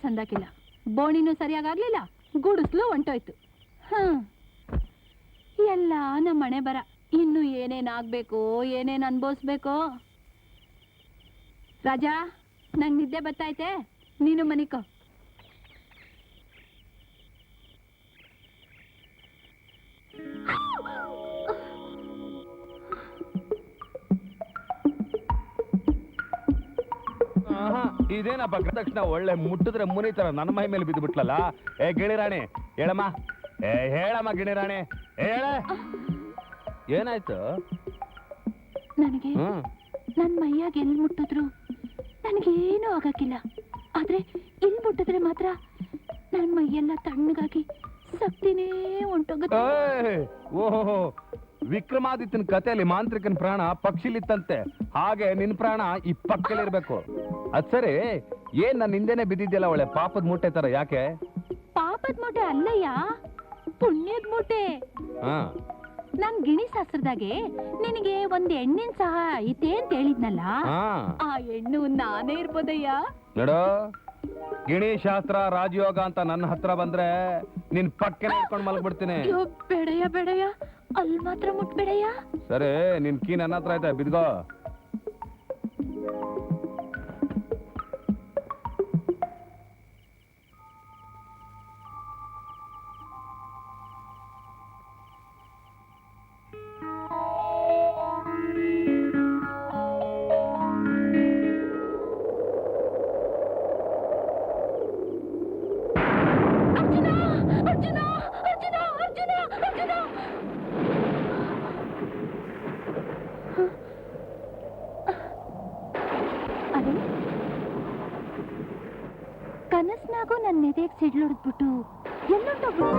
ಸಂದಾಕಿಲ್ಲ, ಬೋಣಿನೂ ಸರಿಯಾಗ್ಲಿಲ್ಲ, ಗುಡಿಸ್ಲು ಹೊಂಟೋಯ್ತು. ಎಲ್ಲ ನಮ್ಮ ಮನೆ ಬರ. ಇನ್ನು ಏನೇನಾಗ್ಬೇಕೋ ಏನೇನ್ ಅನ್ಭವಿಸ್ಬೇಕೋ. ರಾಜಾ, ನಂಗೆ ನಿದ್ದೆ ಬತ್ತೈತೆ, ನೀನು ಮನಿಕೋ. ಇದೇನಪ್ಪ ತಕ್ಷಣ ಒಳ್ಳೆ ಮುಟ್ಟಿದ್ರೆ ಮುನಿತರ ನನ್ನ ಮೈ ಮೇಲೆ ಬಿದ್ದು ಬಿಟ್ಲಲ್ಲ. ಏ ಗಿಣಿರಾಣಿ ಹೇಳಮ್ಮ, ಹೇಳಮ್ಮ ಗಿಣಿರಾಣಿ ಹೇಳ, ಏನಾಯ್ತು? ನನಗೆ ನನ್ ಮೈಯಾಗ ಎಲ್ಲಿ ಮುಟ್ಟಿದ್ರು ನನಗೇನು ಆಗಕ್ಕಿಲ್ಲ. ಆದ್ರೆ ಇಲ್ಲಿ ಮುಟ್ಟಿದ್ರೆ ಮಾತ್ರ ನನ್ ಮೈಯೆಲ್ಲ ತಣ್ಣಗಾಗಿ ಶಕ್ತಿನೇ ಹೊಂಟೋಗುತ್ತೆ. ಓಹೋ, ವಿಕ್ರಮಾದಿತ್ಯನ ಕಥೆಯಲ್ಲಿ ಮಾಂತ್ರಿಕನ ಪ್ರಾಣ ಪಕ್ಷಿಲಿತ್ತಂತೆ, ಹಾಗೆ ನಿನ್ ಪ್ರಾಣ ಈ ಪಕ್ಕಲಿರ್ಬೇಕು. ಅದ್ ಸರಿ, ಏನ್ ನನ್ನ ಹಿಂದೆನೆ ಬಿದ್ದಿದ್ಯಲ್ಲ ಒಳ್ಳೆ ಪಾಪದ ಮೂಟೆ ತರ, ಯಾಕೆ? ಪಾಪದ ಮೂಟೆ ಅಲ್ಲಯ್ಯ, ಪುಣ್ಯದ ಮೂಟೆ. ನನ್ ಗಿಣಿ ಶಾಸ್ತ್ರದಾಗೆ ನಿನಗೆ ಒಂದ್ ಹೆಣ್ಣಿನ ಸಹ ಐತೆ ಅಂತ ಹೇಳಿದ್ನಲ್ಲ, ಆ ಹೆಣ್ಣು ನಾನೇ ಇರ್ಬೋದಯ್ಯ. ನೋಡು, ಗಿಣಿ ಶಾಸ್ತ್ರ ರಾಜಯೋಗ ಅಂತ ನನ್ನ ಹತ್ರ ಬಂದ್ರೆ ನಿನ್ ಪಕ್ಕನೆ ಇಟ್ಕೊಂಡ್ ಮಲ್ಗ್ಬಿಡ್ತೀನಿ. ಬೇಡಯ್ಯ ಬೇಡಯ್ಯ, ಅಲ್ಲಿ ಮಾತ್ರ ಮುಟ್ಬೇಡಯ್ಯ. ಸರಿ, ನಿನ್ ಕೀ ನನ್ನ ಹತ್ರ ಐತೆ, ಬಿದ್ಗೋ. ಕನಸ್ನಾಗೂ ನನ್ನ ಎದೆಗೆ ಸಿಡ್ಲೊಡ್ದ್ಬಿಟ್ಟು ಎಲ್ಲೊಂಟೋಗ್ಬಿಟ್ಟು.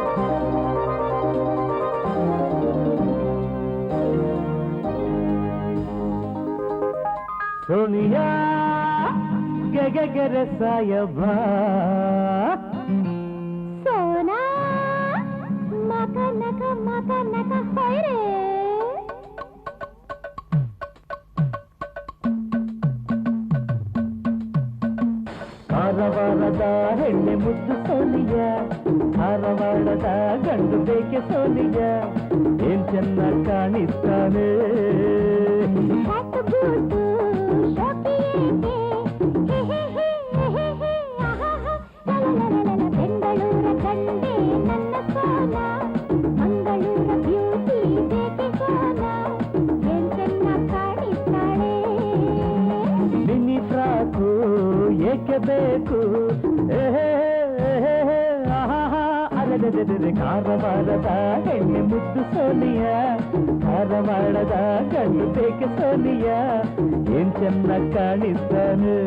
ಸೋನಿಯಾ ಗೆಗೆರೆ ಸಾಯಬ ಸೋನಾ ಮಕ ನಕ ಹೊಯ್ರೆ. ಧಾರವಾಡದ ಹೆಣ್ಣೆ ಮುದ್ದು ಸೋನಿಯ, ಧಾರವಾಡದ ಗಂಡು ಬೇಕೆ ಸೋನಿಯ, ಏನ್ ಚೆನ್ನಾಗಿ ಕಾಣಿಸ್ತಾನೆ. ಬೆಂಗಳೂರ ಗಂಡೆ ನನ್ನ ಸೋನ, ಮಂಗಳೂರ ಬ್ಯೂಟಿ ಬೇಕೆ ಸೋನ, ಏನ್ ಚೆನ್ನಾಗಿ ಕಾಣಿಸ್ತಾಳೆ. ಮಿನಿ ಫ್ರಾಕು ಏಕೆ ಬೇಕು, ಧಾರವಾಡದ ಹೆಣ್ಣೆ ಮುದ್ದು ಸೋನಿಯ, ಧಾರವಾಡದ ಗಂಡು ಬೇಕೆ ಸೋನಿಯ, ಏನ್ ಚೆನ್ನಾಗಿ ಕಾಣಿಸ್ತಾನೆ.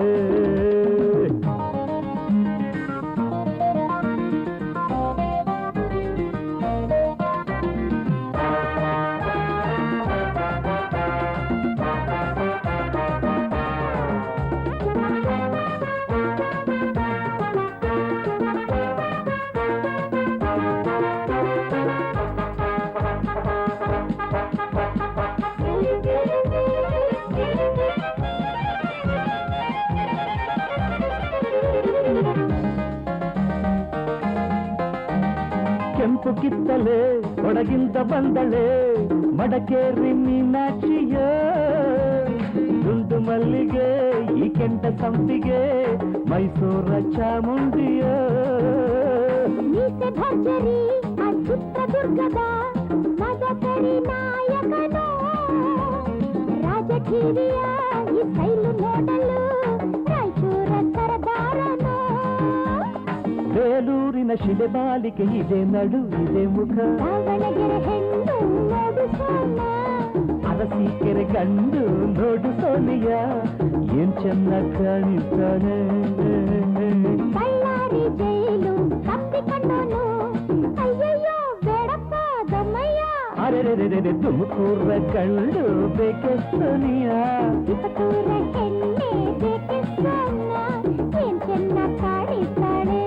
ಕೆಂಪು ಕಿತ್ತಲೆ ಒಡಗಿಂದ ಬಂದಳೆ, ಮಡಕೇರಿ ಮೀನಾಕ್ಷಿಯ, ದುಂಡು ಮಲ್ಲಿಗೆ ಈ ಕೆಂಟ ಸಂಪಿಗೆ, ಮೈಸೂರ ಚಾಮುಂಡಿಯ. ಮೀಸೆ ಭರ್ಜರಿ ಆ ಚಿತ್ರದುರ್ಗದ ಮದಕರಿ ನಾಯಕನು, ರಾಜಕೀಯ ಈ ಸ್ಟೈಲು ನೋಡಲು ರಾಯಚೂರ ಸರದಾರನು. ಬೇಲೂರಿನ ಶಿಲೆಬಾಲಿಕೆ ಇದೆ ನಡು ಇದೆ ಮುಖ, ದಾವಣಗೆರೆ ಹೆಣ್ಣು ನೋಡು ಸೋನ, ಅರಸೀಕೆರೆ ಗಂಡು ನೋಡು ಸೋನಿಯ, ಏನ್ ಚೆನ್ನಾಗಿ ಕಾಣಿಸ್ತಾನೆ. ಬಳ್ಳಾರಿ ಜೈಲು ತಪ್ಪಿಕೊಂಡೋನು, ಅಯ್ಯಯ್ಯೋ ಬೇಡಪ್ಪ ದಮ್ಮಯ್ಯ. ಅರೆರೆರೆ ತುಮಕೂರ ಗಂಡು ಬೇಕೆ ಸೋನಿಯ, ತಿಪಟೂರ ಹೆಣ್ಣೆ ಬೇಕೆ ಸೋನ, ಏನ್ ಚೆನ್ನಾಗಿ ಕಾಣಿಸ್ತಾಳೆ.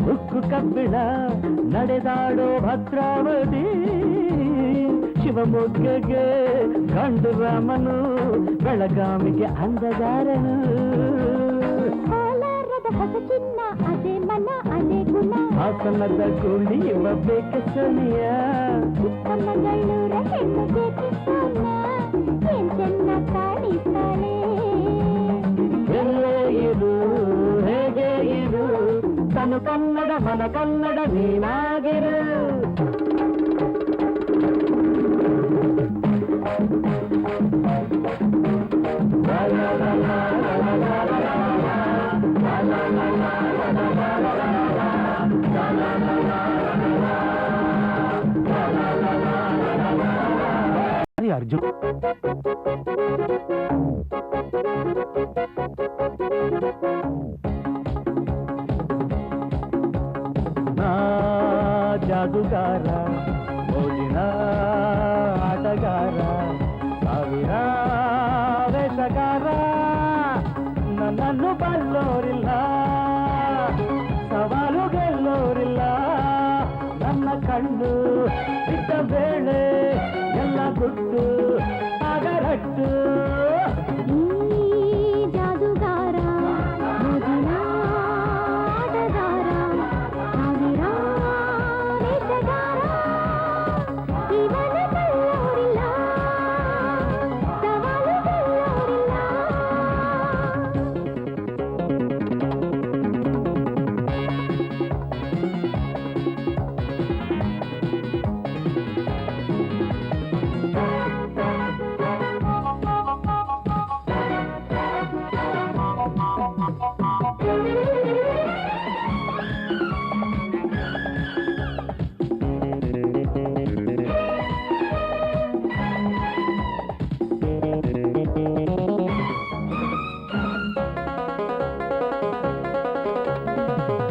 ಉಕ್ಕು ಕಬ್ಬಿಣ ನಡೆದಾಡೋ ಭದ್ರಾವತಿ ಶಿವಮೊಗ್ಗಗೆ ಗಂಡು ರಾಮನು ಬೆಳಗಾವಿಗೆ ಅಂದಗಾರನು ಕೋಲಾರದ ಹೊಸ ಚಿನ್ನ ಅದೇ ಮನ ಅದೇ ಗುಣ ಹಾಸನದ ಕೂಲಿ ಇವ ಬೇಕ ಸೋನಿಯ ಚಿಕ್ಕಮಗಳೂರ ಹೆಣ್ಣು ಬೇಕೆ ಸೋನ ಏನ್ ಚೆನ್ನ ಕಾಣಿಸ್ತಾಳೆ ಎಲ್ಲೇ ಇರು ಹೇಗೆ ಇರು ತನು ಕನ್ನಡ ಮನ ಕನ್ನಡ ನೀನಾಗಿರು ಅರ್ಜುನ್ ಜಾದುಗಾರ ಓದಿನ ಆಟಗಾರ ಸಾವಿರ ವೇಷಗಾರ ನನ್ನನ್ನು ಬಲ್ಲೋರಿಲ್ಲ ಸವಾಲು ಗೆಲ್ಲೋರಿಲ್ಲ ನನ್ನ ಕಣ್ಣು ಬಿದ್ದ ಬೇಳೆ ಎಲ್ಲ ಗುಟ್ಟು ಆಗರಟ್ಟು ಜಾದುಗಾರ ಮುದಿನ ಆಟಗಾರ ಸಾವಿರ ವೇಷಗಾರ ಇವನ ಬಲ್ಲೋರಿಲ್ಲ ಸವಾಲು ಗೆಲ್ಲೋರಿಲ್ಲ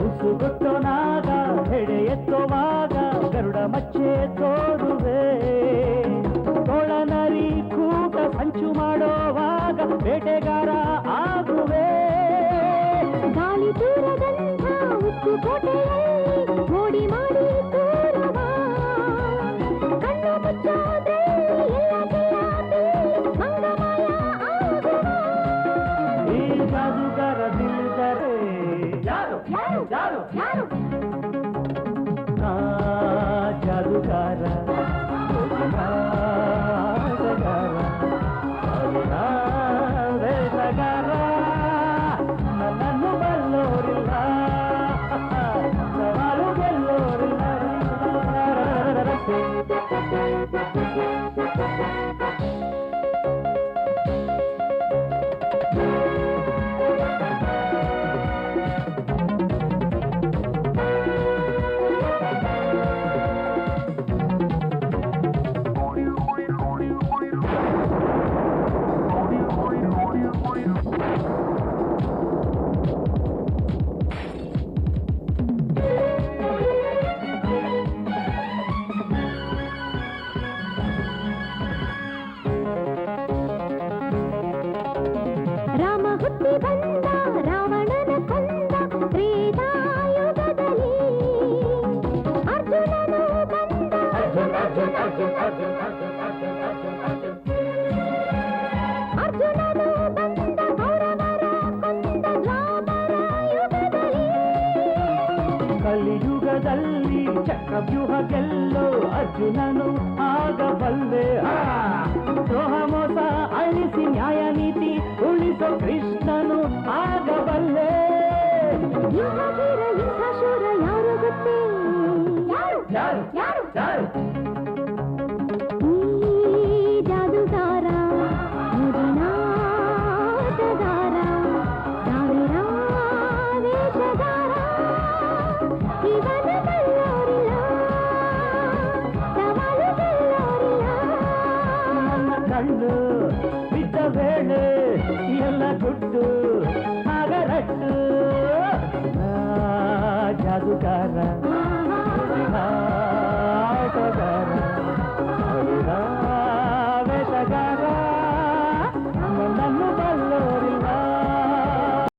ಉಸುಗುಟ್ಟೋನಾಗ ಹೆಡೆ ಎತ್ತುವಾಗ ಗರುಡ ಮಚ್ಚೆ ತೋರುವೆ ತೋಳನರಿ ಕೂಟ ಸಂಚು ಮಾಡೋವಾಗ ಬೇಟೆಗಾರ ಆಗುವೆ ಗಾಳಿ ದೂರದಂಥ ಉಕ್ಕು ಕೋಟೆಯಲ್ಲಿ ಮೋಡಿ ಮಾಡಿ ತೋರುವ ಕಣ್ಣು ಮುಚ್ಚಾದ್ರೆ ಎಲ್ಲ ಚೆಲ್ಲಾದೆ ಮಂಗಮಾಯ ಆಗುವ ಈ ಜಾದುಗಾರದಿದ್ದರೆ ಯಾರು ಯಾರು ಯಾರು ಯಾರು ಆ ಜಾದುಗಾರ ಆಟಗಾರ ಸಾವಿರ ವೇಷಗಾರ ನನ್ನನ್ನು ಬಲ್ಲೋರಿಲ್ಲ ಸವಾಲು ಗೆಲ್ಲೋರಿಲ್ಲ ರಾಮ ಹುಟ್ಟಿ ಬಂದ ರಾವಣನ ಕೊಂದ ತ್ರೇತಾಯುಗದಲ್ಲಿ ಅರ್ಜುನನು ಬಂದ ಅರ್ಜುನನು ಬಂದ ಕೌರವರ ಕೊಂದ ದ್ವಾಪರ ಯುಗದಲ್ಲಿ ಕಲಿಯುಗದಲ್ಲಿ ಚಕ್ರವ್ಯೂಹ ಗೆಲ್ಲೋ ಅರ್ಜುನನು ಆಗಬಲ್ಲೆ ದ್ರೋಹ ಮೋಸ ಅಳಿಸಿ ನ್ಯಾಯ ನೀತಿ ಉಳಿಸೋ ಕೃಷ್ಣನು ಆಗಬಲ್ಲೆ ಇಂಥ ವೀರ ಇಂಥ ಶೂರ ಯಾರು ಗೊತ್ತೇ ಯಾರು ಯಾರು ಯಾರು ಯಾರು ಈ ಜಾದುಗಾರ ಮುದಿನ ಆಟಗಾರ ಸಾವಿರ ವೇಷಗಾರ ಇವನ ಬಲ್ಲೋರಿಲ್ಲ ಸವಾಲು ಗೆಲ್ಲೋರಿಲ್ಲ ನನ್ನ ಕಣ್ಣು ಬಿದ್ದ ವೇಳೆ ಎಲ್ಲ ಗುಟ್ಟು ಆಗರಟ್ಟು ಜಾದುಗಾರ